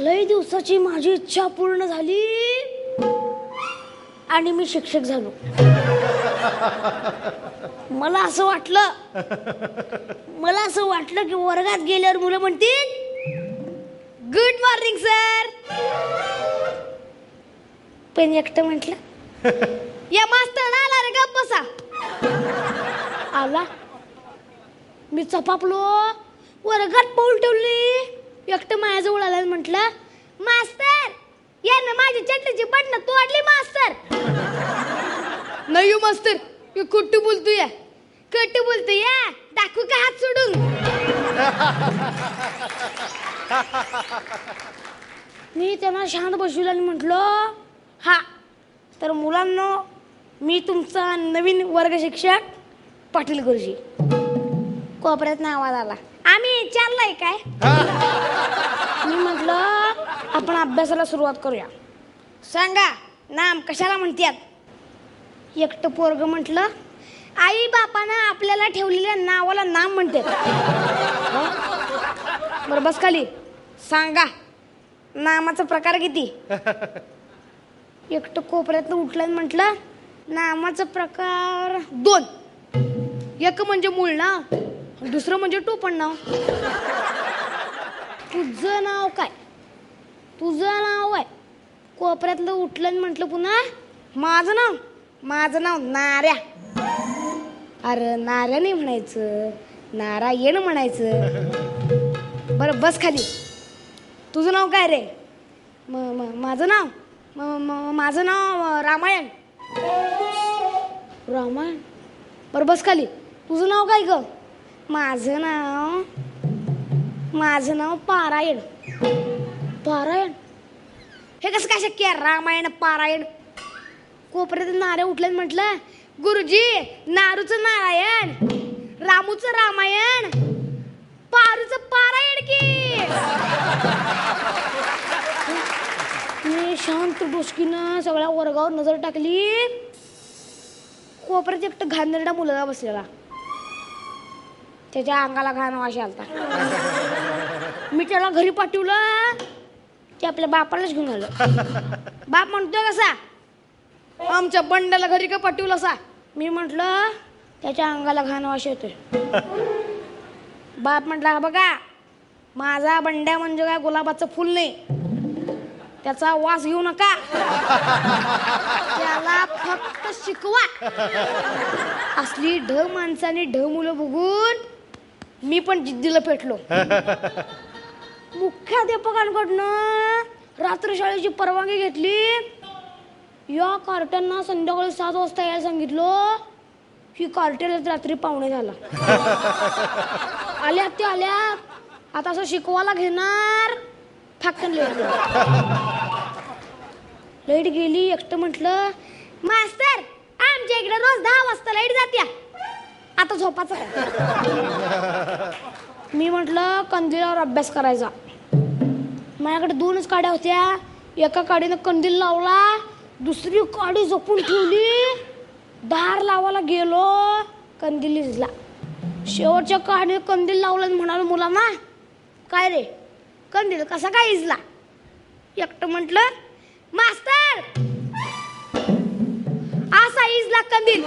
लय दिवसाची माझी इच्छा पूर्ण झाली आणि मी शिक्षक झालो. मला असं वाटलं की वर्गात गेल्यावर मुलं म्हणतील गुड मॉर्निंग सर. पण एकटं म्हटलं या मास्तर आला रे गप्प बसा. आला मी चपापलो वर्गात पाऊल ठेवली. एकटं माझ्याजवळ आला म्हटलं मास्तर यानं माझी चटईची बटणं तोडली मास्तर. नाही मास्तर मी खोटं बोलतोय दाखवू का हात सोडून. मी त्यांना शांत बसविला आणि म्हटलं हा तर मुलांनो मी तुमचा नवीन वर्ग शिक्षक पाटील गुरुजी. कोपऱ्यात आवाज आला आम्ही चाललाय काय. मी म्हटलं आपण अभ्यासाला सुरुवात करूया. सांगा नाम कशाला म्हणतात. एकटं पोरग म्हटलं आई बापानं आपल्याला ठेवलेल्या नावाला नाम म्हणते. बरं बस खाली. सांगा नामाचा प्रकार किती. एकटं कोपऱ्यातलं उठलं म्हटलं नामाचा प्रकार 2. एक म्हणजे मूळ नाव दुसरं म्हणजे टोपण नाव. तुझं नाव काय. कोपऱ्यातलं उठलं म्हटलं पुन्हा माझं नाव नाऱ्या. अरे नाऱ्या नाही म्हणायचं नारायण म्हणायचं. बरं बस खाली. तुझं नाव काय रे. माझं नाव रामायण. बरं बस खाली. तुझं नाव काय ग. माझं नाव पारायण. हे कसं काय शक्य आहे रामायण पारायण. कोपऱ्यात नाऱ्या उठल्यात म्हटलं गुरुजी नारूचं नारायण रामूचं रामायण पारूचं पारायण की. मी शांत डोसकीनं सगळ्या वर्गावर नजर टाकली. कोपऱ्यात एकटं घाणेरडा मुलगा बसलेला. त्याच्या अंगाला घाण वास आलता. मी त्याला घरी पाठवलं. ते आपल्या बापालाच घेऊन आलं. बाप म्हणतोय कसा आमच्या बंड्याला घरी का पाठवलं असा. मी म्हटलं त्याच्या अंगाला घाण वास येतोय. बाप म्हटला बघा माझा बंड्या म्हणजे काय गुलाबाचं फुल नाही. त्याचा वास घेऊ नका. त्याला फक्त शिकवा. असली ढ माणसाने ढ मुलं बघून मी पण जिद्दीला पेटलो. मुख्याध्यापकांकडनं रात्र शाळेची परवानगी घेतली. या कार्ट्यांना संध्याकाळी 7 वाजता यायला सांगितलं. ही कार्ट्याला रात्री पावणे झाला. आल्या आता असं शिकवायला घेणार. फाटकन लाईट गेली. एकटं म्हटलं मास्तर आमच्या इकडे रोज 10 वाजता लाईट जात्या आता झोपाचं काय. मी म्हटलं कंदिलावर अभ्यास करायचा. माझ्याकडे 2च काड्या होत्या. एका काडीनं कंदील लावला दुसरी काडी जपून ठेवली. दार लावायला गेलो कंदील विझला. शेवटच्या काडीनं कंदील लावलं म्हणालो मुलांना काय रे कंदील कसा काय इजला. एकटं म्हटलं मास्तर असा इजला कंदील.